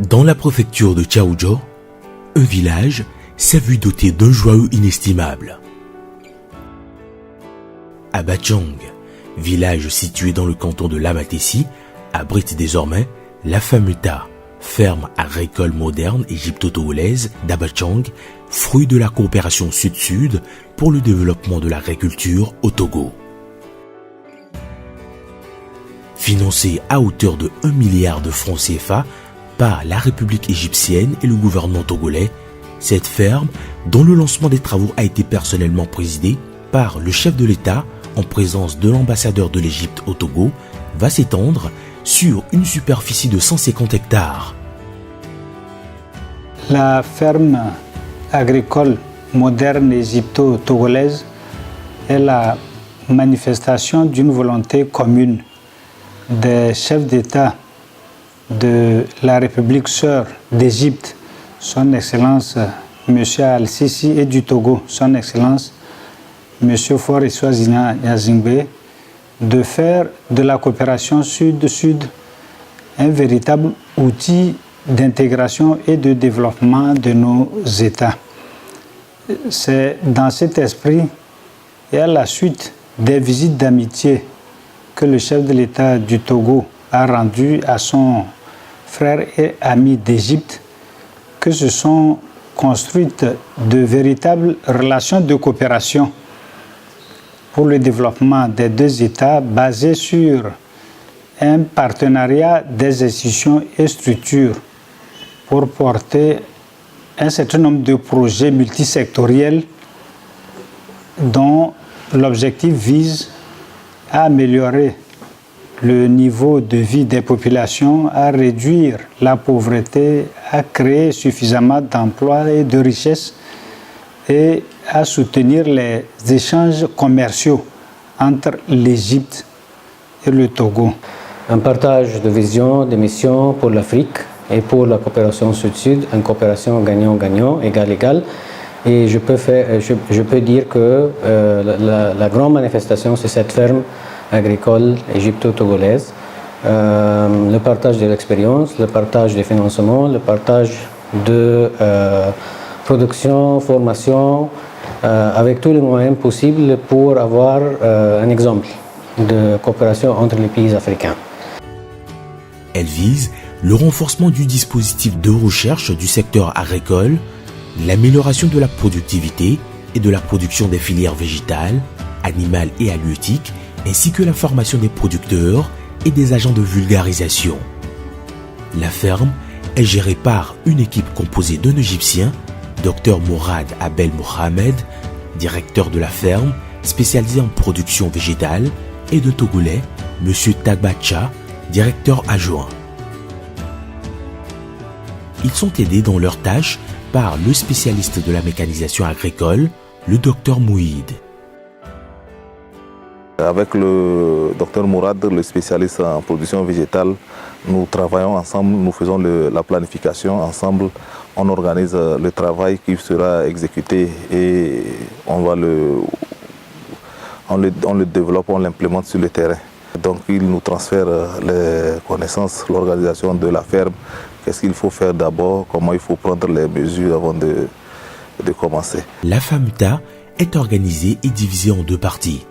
Dans la préfecture de Chaouzhou, un village s'est vu doté d'un joyau inestimable. Abachang, village situé dans le canton de Lamatessi, abrite désormais la FAMUTA, ferme agricole moderne égypto-togolaise d'Abachang, fruit de la coopération Sud-Sud pour le développement de l'agriculture au Togo. Financée à hauteur de 1 milliard de francs CFA par la République égyptienne et le gouvernement togolais, cette ferme, dont le lancement des travaux a été personnellement présidé par le chef de l'État en présence de l'ambassadeur de l'Égypte au Togo, va s'étendre sur une superficie de 150 hectares. La ferme agricole moderne égypto-togolaise est la manifestation d'une volonté commune des chefs d'État de la République sœur d'Égypte, son Excellence M. Al-Sisi, et du Togo, son Excellence M. Faure Eswazina Gnassingbé, de faire de la coopération sud-sud un véritable outil d'intégration et de développement de nos États. C'est dans cet esprit et à la suite des visites d'amitié que le chef de l'État du Togo a rendu à son frère et ami d'Égypte que se sont construites de véritables relations de coopération pour le développement des deux États basées sur un partenariat des institutions et structures pour porter un certain nombre de projets multisectoriels dont l'objectif vise à améliorer le niveau de vie des populations, à réduire la pauvreté, à créer suffisamment d'emplois et de richesses et à soutenir les échanges commerciaux entre l'Égypte et le Togo. Un partage de vision, de mission pour l'Afrique et pour la coopération sud-sud, une coopération gagnant-gagnant, égal-égal. Et je peux dire que la grande manifestation, c'est cette ferme agricole égypto-togolaise. Le partage de l'expérience, le partage des financements, le partage de production, formation, avec tous les moyens possibles pour avoir un exemple de coopération entre les pays africains. Elle vise le renforcement du dispositif de recherche du secteur agricole, l'amélioration de la productivité et de la production des filières végétales, animales et halieutiques, ainsi que la formation des producteurs et des agents de vulgarisation. La ferme est gérée par une équipe composée d'un Égyptien, Dr Mourad Abel Mohamed, directeur de la ferme, spécialisé en production végétale, et de Togolais, M. Tagbacha, directeur adjoint. Ils sont aidés dans leurs tâches par le spécialiste de la mécanisation agricole, le Dr Mouhid. Avec le Dr Mourad, le spécialiste en production végétale, nous travaillons ensemble, nous faisons la planification ensemble, on organise le travail qui sera exécuté et on le développe, on l'implémente sur le terrain. Donc il nous transfère les connaissances, l'organisation de la ferme, qu'est-ce qu'il faut faire d'abord, comment il faut prendre les mesures avant de commencer. La FAMUTA est organisée et divisée en deux parties.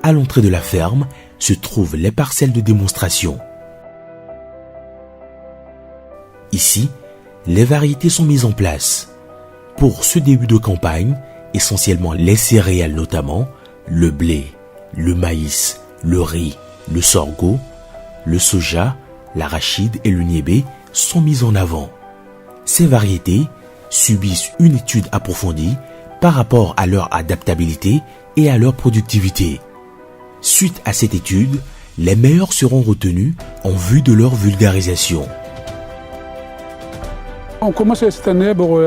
À l'entrée de la ferme se trouvent les parcelles de démonstration. Ici, les variétés sont mises en place. Pour ce début de campagne, essentiellement les céréales notamment, le blé, le maïs, le riz, le sorgho, le soja, l'arachide et le niébé sont mises en avant. Ces variétés subissent une étude approfondie par rapport à leur adaptabilité et à leur productivité. Suite à cette étude, les meilleurs seront retenus en vue de leur vulgarisation. On commence cette année pour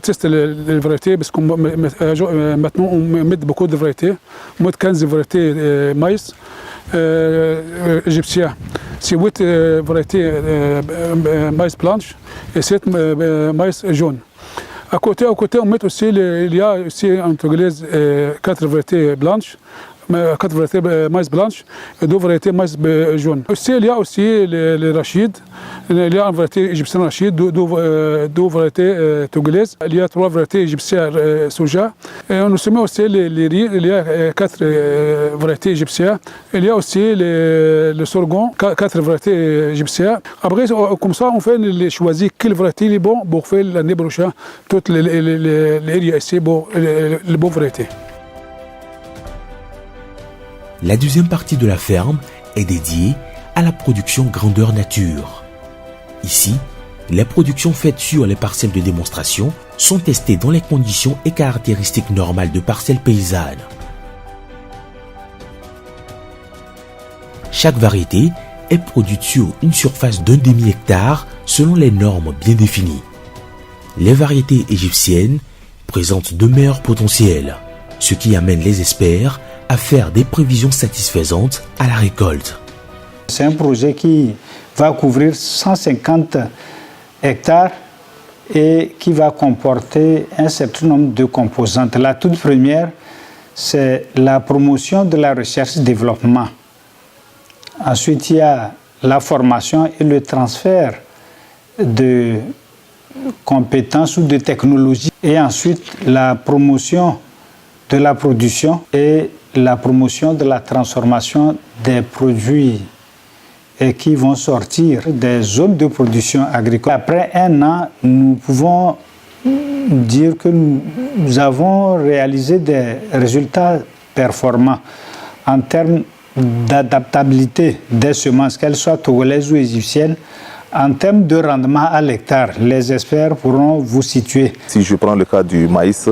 tester les variétés parce que maintenant on met beaucoup de variétés, moins de 15 variétés maïs égyptien. C'est 8 variétés maïs blanche et 7 maïs jaune. À côté, on met aussi, il y a aussi en togolaise 4 variétés blanches, 4 variétés maïs blanches et 2 variétés maïs jaunes. Aussi, il y a aussi les rachides. Il y a une variété égyptienne rachide, 2 variétés togolaises. Il y a 3 variétés égyptiennes soja. Et on se met aussi les riz. Il y a 4 variétés égyptiennes. Il y a aussi le sorgho, 4 variétés égyptiennes. Après, comme ça, on fait choisir quelle variété est bonne pour faire l'année prochaine toutes les riz ici pour les bonnes variétés. La deuxième partie de la ferme est dédiée à la production grandeur nature. Ici, les productions faites sur les parcelles de démonstration sont testées dans les conditions et caractéristiques normales de parcelles paysannes. Chaque variété est produite sur une surface d'un demi-hectare selon les normes bien définies. Les variétés égyptiennes présentent de meilleurs potentiels, ce qui amène les experts à faire des prévisions satisfaisantes à la récolte. C'est un projet qui va couvrir 150 hectares et qui va comporter un certain nombre de composantes. La toute première, c'est la promotion de la recherche-développement. Ensuite, il y a la formation et le transfert de compétences ou de technologies. Et ensuite, la promotion de la production et la promotion de la transformation des produits et qui vont sortir des zones de production agricole. Après un an, nous pouvons dire que nous avons réalisé des résultats performants en termes d'adaptabilité des semences, qu'elles soient togolaises ou égyptiennes. En termes de rendement à l'hectare, les experts pourront vous situer. Si je prends le cas du maïs,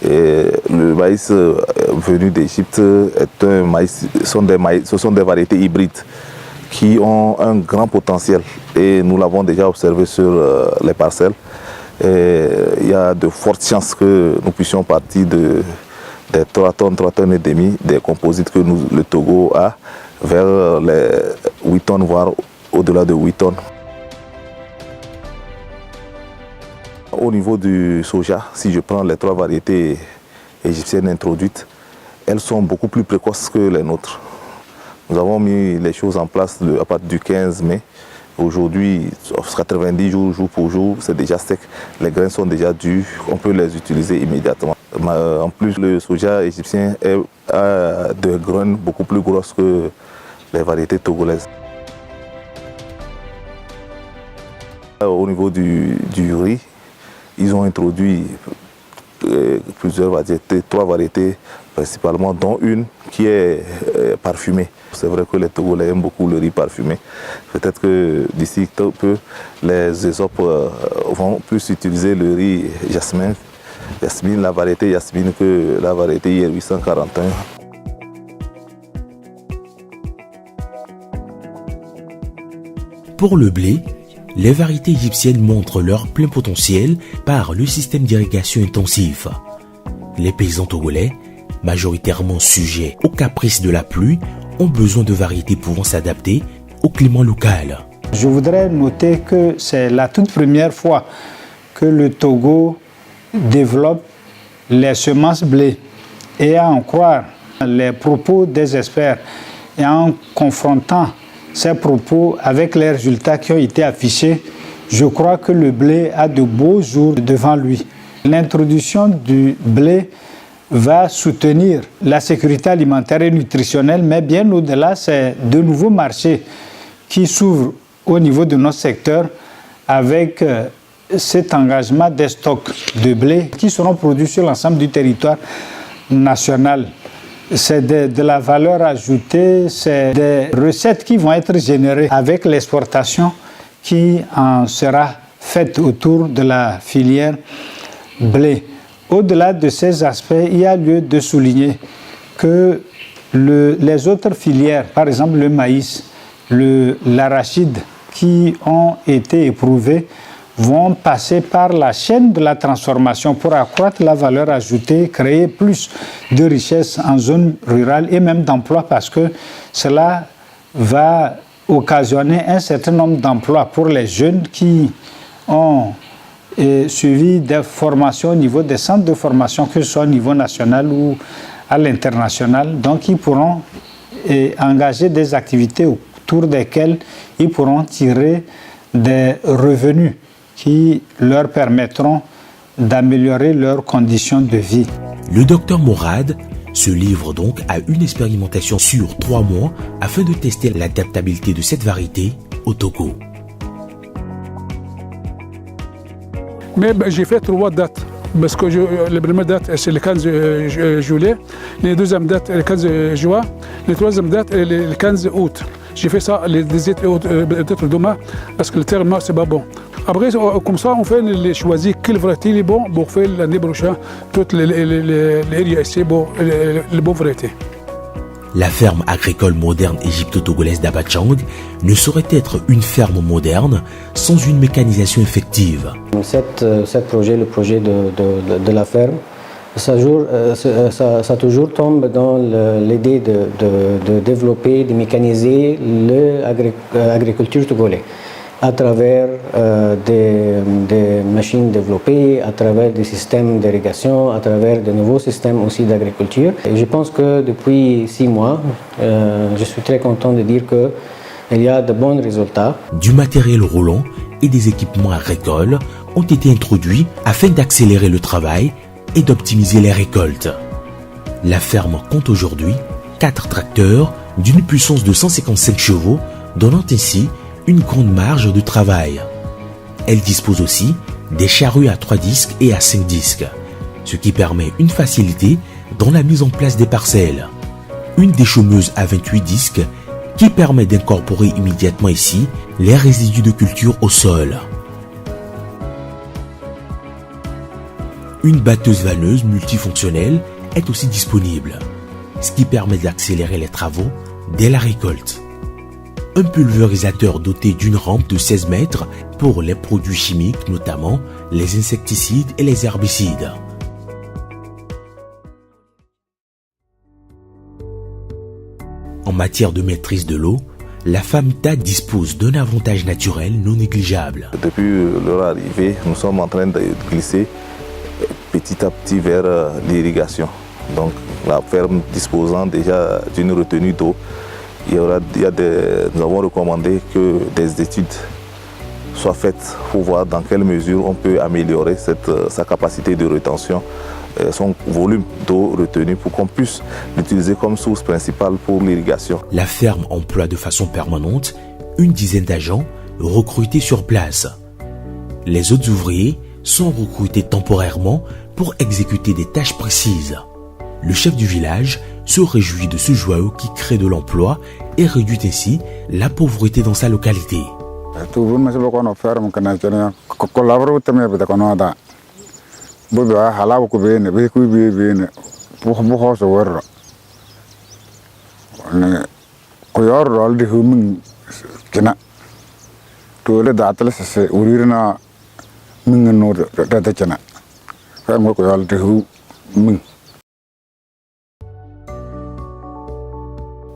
le maïs venu d'Égypte est un maïs, ce sont des variétés hybrides qui ont un grand potentiel et nous l'avons déjà observé sur les parcelles. Et il y a de fortes chances que nous puissions partir des 3 tonnes et demi des composites que le Togo a vers les 8 tonnes, voire au-delà de 8 tonnes. Au niveau du soja, si je prends les 3 variétés égyptiennes introduites, elles sont beaucoup plus précoces que les nôtres. Nous avons mis les choses en place à partir du 15 mai. Aujourd'hui, 90 jours, jour pour jour, c'est déjà sec. Les graines sont déjà dures, on peut les utiliser immédiatement. En plus, le soja égyptien a des graines beaucoup plus grosses que les variétés togolaises. Au niveau du riz, ils ont introduit plusieurs variétés, 3 variétés principalement, dont une qui est parfumée. C'est vrai que les Togolais aiment beaucoup le riz parfumé. Peut-être que d'ici peu, les Ésopes vont plus utiliser le riz jasmine, la variété Yasmine que la variété IR 841. Pour le blé, les variétés égyptiennes montrent leur plein potentiel par le système d'irrigation intensif. Les paysans togolais, majoritairement sujets aux caprices de la pluie, ont besoin de variétés pouvant s'adapter au climat local. Je voudrais noter que c'est la toute première fois que le Togo développe les semences blé. Et à en croire les propos des experts et en confrontant ces propos avec les résultats qui ont été affichés, je crois que le blé a de beaux jours devant lui. L'introduction du blé va soutenir la sécurité alimentaire et nutritionnelle, mais bien au-delà, c'est de nouveaux marchés qui s'ouvrent au niveau de notre secteur avec cet engagement des stocks de blé qui seront produits sur l'ensemble du territoire national. C'est de la valeur ajoutée, c'est des recettes qui vont être générées avec l'exportation qui en sera faite autour de la filière blé. Au-delà de ces aspects, il y a lieu de souligner que les autres filières, par exemple le maïs, l'arachide, qui ont été éprouvées, vont passer par la chaîne de la transformation pour accroître la valeur ajoutée, créer plus de richesses en zone rurale et même d'emplois parce que cela va occasionner un certain nombre d'emplois pour les jeunes qui ont suivi des formations au niveau des centres de formation, que ce soit au niveau national ou à l'international. Donc ils pourront engager des activités autour desquelles ils pourront tirer des revenus qui leur permettront d'améliorer leurs conditions de vie. Le docteur Mourad se livre donc à une expérimentation sur 3 mois afin de tester l'adaptabilité de cette variété au Togo. Mais j'ai fait 3 dates. Parce que la première date, c'est le 15 juillet. La deuxième date, le 15 juin. La troisième date, le 15 août. J'ai fait ça les 18 août, peut-être demain, parce que le terme, c'est pas bon. Après, comme ça, on fait choisir quelle variété est bon pour faire l'année prochaine toutes les ici pour les bonnes variétés. La ferme agricole moderne égypto-togolaise d'Abachang ne saurait être une ferme moderne sans une mécanisation effective. Cet projet, le projet de la ferme, ça toujours tombe dans l'idée de développer, de mécaniser l'agriculture togolaise à travers des machines développées, à travers des systèmes d'irrigation, à travers de nouveaux systèmes aussi d'agriculture. Et je pense que depuis 6 mois, je suis très content de dire qu'il y a de bons résultats. Du matériel roulant et des équipements agricoles ont été introduits afin d'accélérer le travail et d'optimiser les récoltes. La ferme compte aujourd'hui 4 tracteurs d'une puissance de 155 chevaux, donnant ainsi une grande marge de travail. Elle dispose aussi des charrues à 3 disques et à 5 disques, ce qui permet une facilité dans la mise en place des parcelles. Une déchaumeuse à 28 disques qui permet d'incorporer immédiatement ici les résidus de culture au sol. Une batteuse vanneuse multifonctionnelle est aussi disponible, ce qui permet d'accélérer les travaux dès la récolte. Un pulvérisateur doté d'une rampe de 16 mètres pour les produits chimiques, notamment les insecticides et les herbicides. En matière de maîtrise de l'eau, la FAMTA dispose d'un avantage naturel non négligeable. Depuis leur arrivée, nous sommes en train de glisser petit à petit vers l'irrigation. Donc la ferme disposant déjà d'une retenue d'eau, nous avons recommandé que des études soient faites pour voir dans quelle mesure on peut améliorer sa capacité de rétention, son volume d'eau retenu pour qu'on puisse l'utiliser comme source principale pour l'irrigation. La ferme emploie de façon permanente une dizaine d'agents recrutés sur place. Les autres ouvriers sont recrutés temporairement pour exécuter des tâches précises. Le chef du village se réjouit de ce joyau qui crée de l'emploi et réduit ainsi la pauvreté dans sa localité.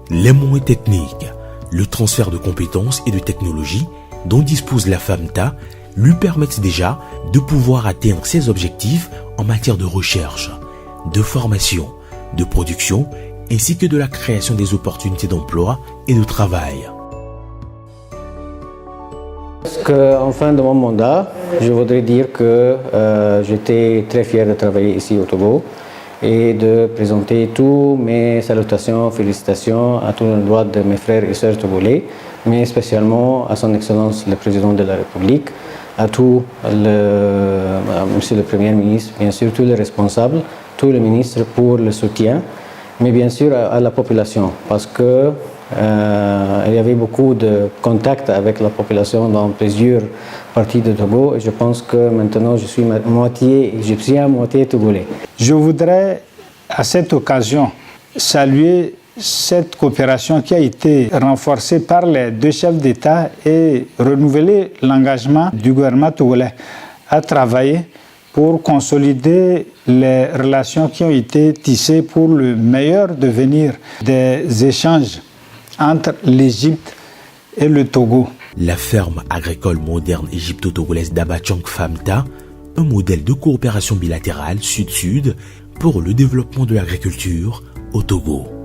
Les moyens techniques, le transfert de compétences et de technologies dont dispose la FAMTA lui permettent déjà de pouvoir atteindre ses objectifs en matière de recherche, de formation, de production ainsi que de la création des opportunités d'emploi et de travail. En fin de mon mandat, je voudrais dire que j'étais très fier de travailler ici au Togo et de présenter toutes mes salutations, félicitations à tout l'endroit de mes frères et sœurs togolais, mais spécialement à son Excellence le Président de la République, à Monsieur le Premier ministre, bien sûr tous les responsables, tous les ministres pour le soutien, mais bien sûr à la population, parce que il y avait beaucoup de contacts avec la population dans plusieurs parties de Togo et je pense que maintenant je suis moitié égyptien, moitié togolais. Je voudrais à cette occasion saluer cette coopération qui a été renforcée par les 2 chefs d'État et renouveler l'engagement du gouvernement togolais à travailler pour consolider les relations qui ont été tissées pour le meilleur devenir des échanges entre l'Égypte et le Togo. La ferme agricole moderne égypto-togolaise d'Abachang FAMTA, un modèle de coopération bilatérale sud-sud pour le développement de l'agriculture au Togo.